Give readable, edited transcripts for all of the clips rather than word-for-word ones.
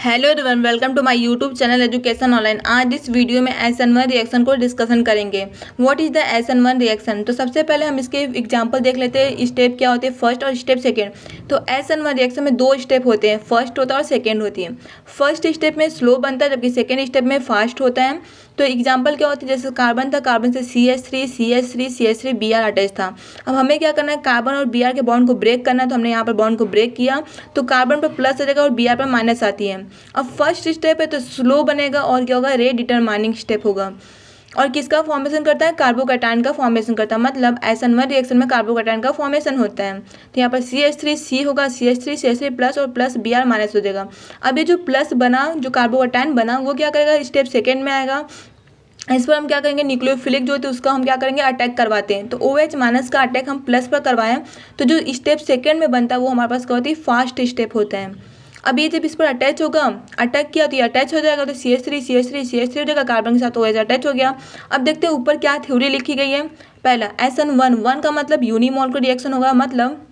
Hello everyone, welcome to my YouTube channel education online. आज इस video में SN1 reaction को डिस्कशन करेंगे। What is the SN1 reaction. तो सबसे पहले हम इसके एग्जांपल देख लेते हैं। स्टेप क्या होते हैं, फर्स्ट और स्टेप सेकंड। तो SN1 रिएक्शन में दो स्टेप होते हैं, फर्स्ट होता है और सेकेंड होती है। फर्स्ट स्टेप में स्लो बनता है जबकि सेकेंड स्टेप में फास्ट होता है। तो एग्जाम्पल क्या होती है, जैसे कार्बन था, कार्बन से CH3 Br अटैच था। अब हमें क्या करना है, कार्बन और Br के बॉन्ड को ब्रेक करना है। तो हमने यहाँ पर बॉन्ड को ब्रेक किया तो कार्बन पर प्लस आ जाएगा और Br पर माइनस आती है। अब फर्स्ट स्टेप है तो स्लो बनेगा और क्या होगा, रेट डिटरमाइनिंग स्टेप होगा। और किसका फॉर्मेशन करता है, कार्बोकैटायन का फॉर्मेशन करता है। मतलब SN1 रिएक्शन में कार्बोकैटायन का फॉर्मेशन होता है। तो यहाँ पर CH3 होगा, CH3 प्लस और प्लस Br माइनस हो जाएगा। अब ये जो प्लस बना, जो कार्बोकैटायन बना, वो क्या करेगा, स्टेप सेकेंड में आएगा। इस पर हम क्या करेंगे, न्यूक्लियोफिलिक जो होते हैं उसका हम क्या करेंगे, अटैक करवाते हैं। तो OH माइनस का अटैक हम प्लस पर करवाएं तो जो स्टेप सेकेंड में बनता है वो हमारे पास क्या होती है, फास्ट स्टेप होता है। अब ये जब इस पर अटैच होगा, अटैक किया तो ये अटैच हो जाएगा। तो CH3 हो जाएगा, कार्बन के साथ OH अटैच हो गया। अब देखते हैं ऊपर क्या थ्योरी लिखी गई है। पहला SN1 का मतलब यूनिमोलकुलर रिएक्शन होगा। मतलब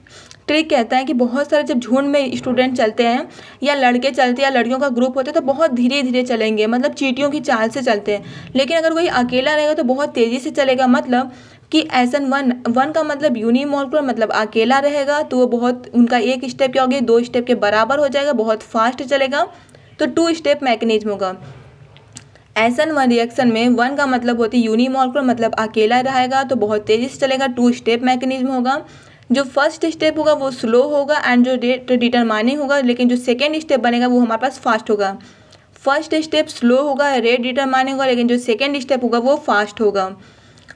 ट्रिक कहता है कि बहुत सारे जब झुंड में स्टूडेंट चलते हैं या लड़के चलते हैं या लड़कियों का ग्रुप होता है तो बहुत धीरे धीरे चलेंगे, मतलब चींटियों की चाल से चलते हैं। लेकिन अगर वही अकेला रहेगा तो बहुत तेज़ी से चलेगा। मतलब कि SN1 का मतलब यूनिमोलकुलर, मतलब अकेला रहेगा तो वो बहुत, उनका एक स्टेप क्या होगी, दो स्टेप के बराबर हो जाएगा, बहुत फास्ट चलेगा। तो 2 स्टेप मैकेनिज्म होगा। SN1 रिएक्शन में 1 का मतलब होती है यूनिमोलकुलर, मतलब अकेला रहेगा तो बहुत तेज़ी से चलेगा, 2 स्टेप मैकेनिज्म होगा। जो फर्स्ट स्टेप होगा वो स्लो होगा एंड जो रेट डिटरमाइनिंग होगा, लेकिन जो सेकेंड स्टेप बनेगा वो हमारे पास फास्ट होगा। फर्स्ट स्टेप स्लो होगा, रेट डिटरमाइनिंग होगा, लेकिन जो सेकेंड स्टेप होगा वो फास्ट होगा।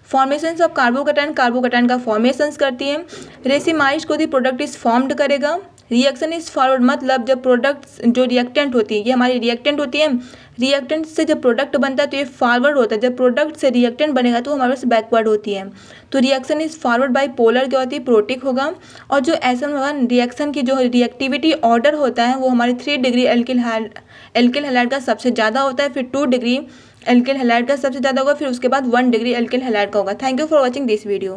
फॉर्मेशन ऑफ कार्बोकैटायन का फॉर्मेशंस करती है। रेसिमाइज को दी प्रोडक्ट इज फॉर्म्ड करेगा। रिएक्शन इज फॉरवर्ड, मतलब जब प्रोडक्ट जो रिएक्टेंट होती है, ये हमारी रिएक्टेंट होती है। रिएक्टेंट से जब प्रोडक्ट बनता है तो ये फॉरवर्ड होता है। जब प्रोडक्ट से रिएक्टेंट बनेगा तो हमारे पास बैकवर्ड होती है। तो reaction is forward by polar क्या होती है, प्रोटिक होगा। और जो SN1 रिएक्शन की जो रिएक्टिविटी ऑर्डर होता है वो हमारे 3 डिग्री एल्किल हैलाइड का सबसे ज़्यादा होता है, फिर 2 डिग्री एल्किल हैलाइड का सबसे ज़्यादा होगा, फिर उसके बाद 1 डिग्री एल्किल हैलाइड का होगा। Thank you for watching this video.